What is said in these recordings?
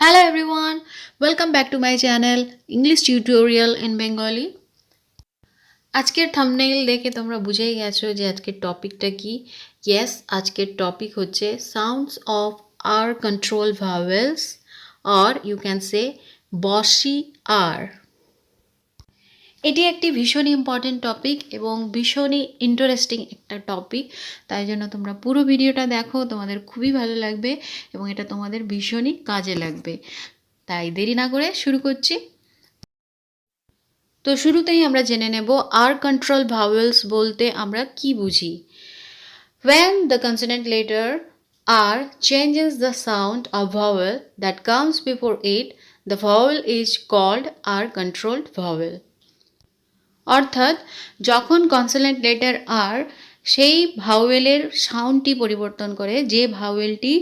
Hello everyone, welcome back to my channel English tutorial in Bengali. আজকের thumbnail দেখে তোমরা বুঝেই গেছো যে আজকের টপিকটা কি। ইয়েস, আজকের টপিক হচ্ছে sounds of R control vowels or you can say bossy R. এটি একটি ভীষণই ইম্পর্টেন্ট টপিক এবং ভীষণই ইন্টারেস্টিং একটা টপিক, তাই জন্য তোমরা পুরো ভিডিওটা দেখো, তোমাদের খুবই ভালো লাগবে এবং এটা তোমাদের ভীষণই কাজে লাগবে। তাই দেরি না করে শুরু করছি। তো শুরুতেই আমরা জেনে নেব আর কন্ট্রোল ভাওয়েলস বলতে আমরা কি বুঝি। When the consonant letter R changes the sound of vowel that comes before it, the vowel is called R controlled vowel. অর্থাৎ যখন কনসোনেন্ট লেটার আর সেই ভাওয়েলের সাউন্ডটি পরিবর্তন করে, যে ভাওয়েলটি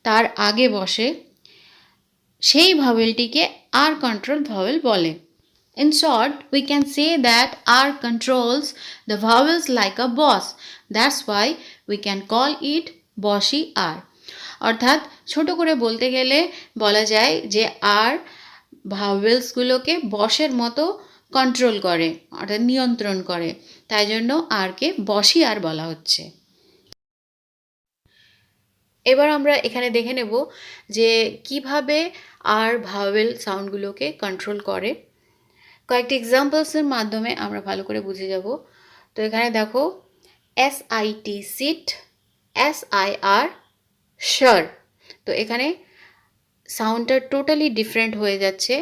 তার আগে বসে, সেই ভাওয়েলটিকে আর কন্ট্রোল ভাওয়েল বলে। In short, we can say that R controls the vowels like a boss. That's why we can call it bossy R. অর্থাৎ ছোট করে বলতে গেলে বলা যায় যে আর ভাওয়েলসগুলোকে বসের মতো কন্ট্রোল করে, অর্থাৎ নিয়ন্ত্রণ করে, তাই জন্য আরকে বসি আর বলা হচ্ছে। এবার আমরা এখানে দেখে নেব যে কিভাবে আর ভাওয়েল সাউন্ডগুলোকে কন্ট্রোল করে। কয়েকটি এক্সাম্পলসের মাধ্যমে আমরা ভালো করে বুঝে যাব। তো এখানে দেখো SIT সিট, SIR শার। তো এখানে সাউন্ডটা টোটালি ডিফারেন্ট হয়ে যাচ্ছে।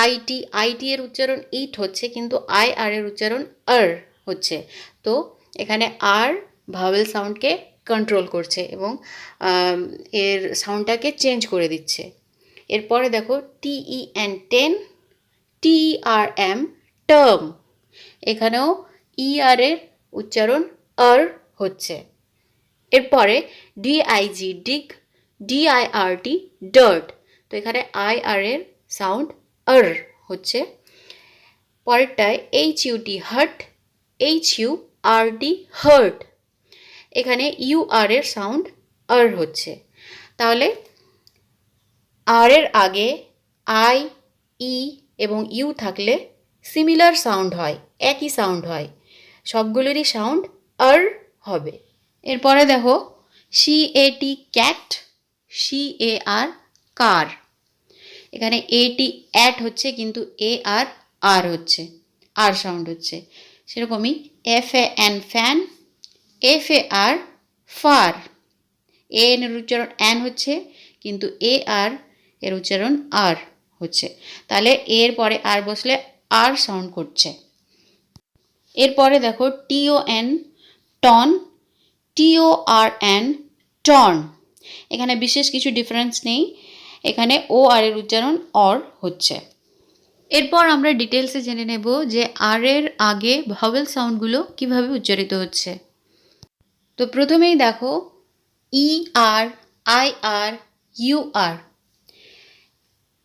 আইটি এর উচ্চারণ ইট হচ্ছে, কিন্তু IR এর উচ্চারণ আর হচ্ছে। তো এখানে আর ভাওয়েল সাউন্ডকে কন্ট্রোল করছে এবং এর সাউন্ডটাকে চেঞ্জ করে দিচ্ছে। এরপরে দেখো TEN টেন, TRM টার্ম। এখানেও ER এর উচ্চারণ আর হচ্ছে। এরপরে DIG ডিগ, DIRT ডার্ট। তো এখানে IR এর সাউন্ড আর হচ্ছে। পরেরটায় HUT হার্ট, HURT হার্ট। এখানে UR এর সাউন্ড আর হচ্ছে। তাহলে আর এর আগে I, E এবং ইউ থাকলে সিমিলার সাউন্ড হয়, একই সাউন্ড হয়, সবগুলোরই সাউন্ড আর হবে। এরপরে দেখো CAT ক্যাট, CAR কার। এখানে AT অ্যাট হচ্ছে, কিন্তু AR আর হচ্ছে, আর সাউন্ড হচ্ছে। সেরকমই FAN fan, FAR far. AN এর উচ্চারণ অ্যান হচ্ছে, কিন্তু AR এর উচ্চারণ আর হচ্ছে। তাহলে এর পরে আর বসলে আর সাউন্ড করছে। এরপরে দেখো TON টন, TORN টর্ন। এখানে বিশেষ কিছু ডিফারেন্স নেই, এখানে OR এর উচ্চারণ অর হচ্ছে। এরপর আমরা ডিটেলসে জেনে নেব যে আর এর আগে ভাওয়েল সাউন্ডগুলো কিভাবে উচ্চারিত হচ্ছে। তো প্রথমেই দেখো ER, IR, UR।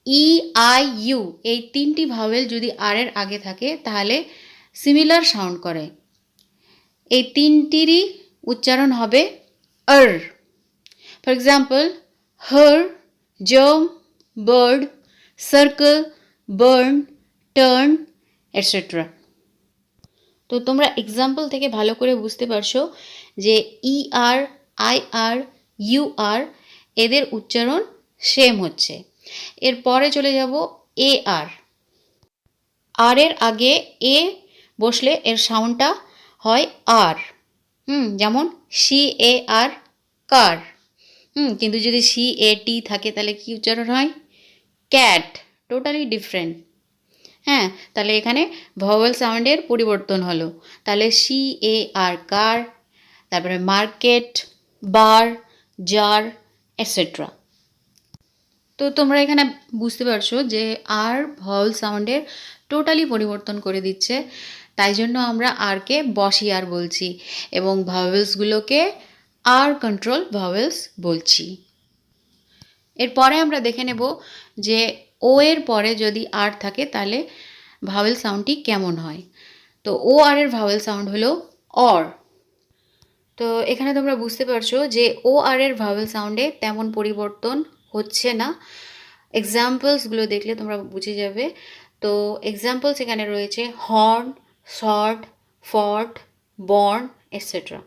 EIU এই তিনটি ভাওয়েল যদি আর এর আগে থাকে তাহলে সিমিলার সাউন্ড করে, এই তিনটিরই উচ্চারণ হবে আর। For example her, jump, bird, circle, burn, turn etcetera. তো তোমরা এক্সাম্পল থেকে ভালো করে বুঝতে পারছো যে ER, IR, UR এদের উচ্চারণ সেম হচ্ছে। এরপরে চলে যাব AR। আর এর আগে এ বসলে এর সাউন্ডটা হয় আর, যেমন CAR কার। কিন্তু যদি CAT থাকে তাহলে কি উচ্চারণ হয়? ক্যাট। Totally different. হ্যাঁ, তাহলে এখানে ভাওয়েল সাউন্ডের পরিবর্তন হলো। তাহলে CAR কার, তারপরে মার্কেট, বার, জার এটসেট্রা। তো তোমরা এখানে বুঝতে পারছো যে আর ভাওয়েল সাউন্ডের টোটালি পরিবর্তন করে দিচ্ছে, তাই জন্য আমরা আরকে বসি আর বলছি এবং ভাওয়েলসগুলোকে আর কন্ট্রোল ভাওয়েলস বলছি। এরপরে আমরা দেখে নেব যে ও এর পরে যদি আর থাকে তাহলে ভাওয়েল সাউন্ডটি কেমন হয়। তো OR এর ভাওয়েল সাউন্ড হলো অর। তো এখানে তোমরা বুঝতে পারছো যে OR এর ভাওয়েল সাউন্ডে তেমন পরিবর্তন হচ্ছে না, এক্সাম্পলসগুলো দেখলে তোমরা বুঝে যাবে। তো এক্সাম্পলস এখানে রয়েছে হর্ন, শর্ট, ফট, বর্ন এটসেট্রা।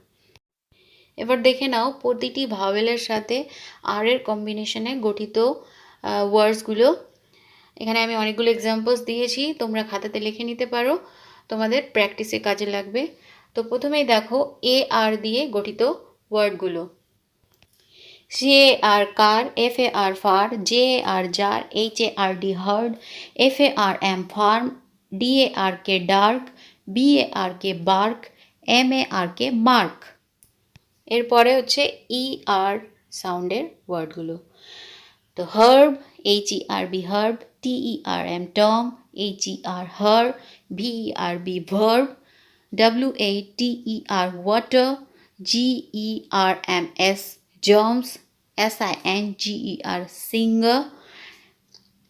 এবার দেখে নাও প্রতিটি ভাওয়েলের সাথে আর এর কম্বিনেশনে গঠিত ওয়ার্ডসগুলো। এখানে আমি অনেকগুলো এক্সাম্পলস দিয়েছি, তোমরা খাতাতে লিখে নিতে পারো, তোমাদের প্র্যাকটিসে কাজে লাগবে। তো প্রথমেই দেখো এ আর দিয়ে গঠিত ওয়ার্ডগুলো। CAR car, FAR far, JAR jar, HARD hard, FARM farm, DARK dark, BARK bark, MARK mark। এরপরে হচ্ছে ER সাউন্ডের ওয়ার্ডগুলো। তো herb, HERB herb, TERM term, HER her, VERB verb, WATER water, GERMS germs, SINGER singer,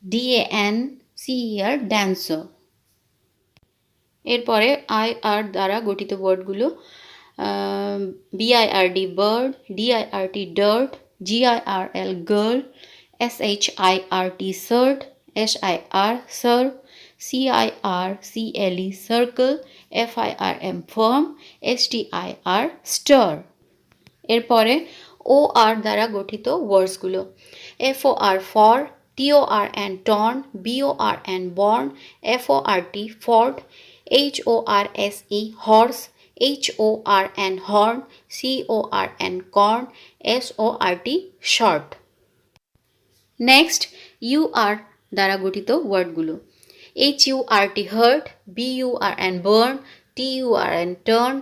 DANCER dancer। এরপরে IR দ্বারা গঠিত ওয়ার্ডগুলো BIRD bird, DIRT dirt, GIRL girl, SHIRT shirt, SIR sir, CIRCLE circle, FIRM firm, STIR stir। এরপরে OR দ্বারা গঠিত ওয়ার্ডসগুলো FOR for, TORN torn, BORN born, FORT fort, HORSE horse, HORN horn, CORN corn, SORT short। Next UR দ্বারা গঠিত ওয়ার্ডগুলো HURT hurt, BURN burn, TURN turn,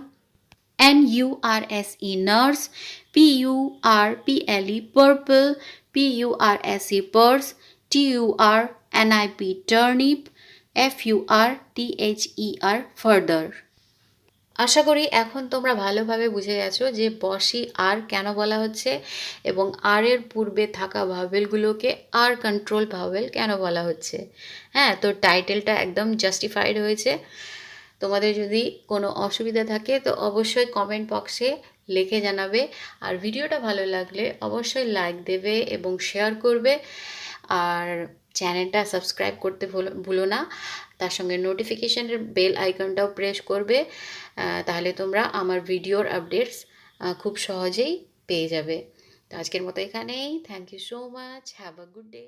NURSE nurse, PURPLE purple, PURSE purse, TURNIP turnip, FURTHER further। আশা করি এখন তোমরা ভালোভাবে বুঝে গেছো যে বসি আর কেন বলা হচ্ছে এবং আর এর পূর্বে থাকা ভাওয়েলগুলোকে আর কন্ট্রোল ভাওয়েল কেন বলা হচ্ছে। হ্যাঁ, তো টাইটেলটা একদম জাস্টিফাইড হয়েছে। তোমাদের যদি কোনো অসুবিধা থাকে তো অবশ্যই কমেন্ট বক্সে লিখে জানাবে। আর ভিডিওটা ভালো লাগলে অবশ্যই লাইক দেবে এবং শেয়ার করবে। আর চ্যানেলটা সাবস্ক্রাইব করতে ভুলো না। তার সঙ্গে নোটিফিকেশানের বেল আইকনটাও প্রেস করবে, তাহলে তোমরা আমার ভিডিওর আপডেটস খুব সহজেই পেয়ে যাবে। তো আজকের মতো এখানেই। Thank you so much, have a good day.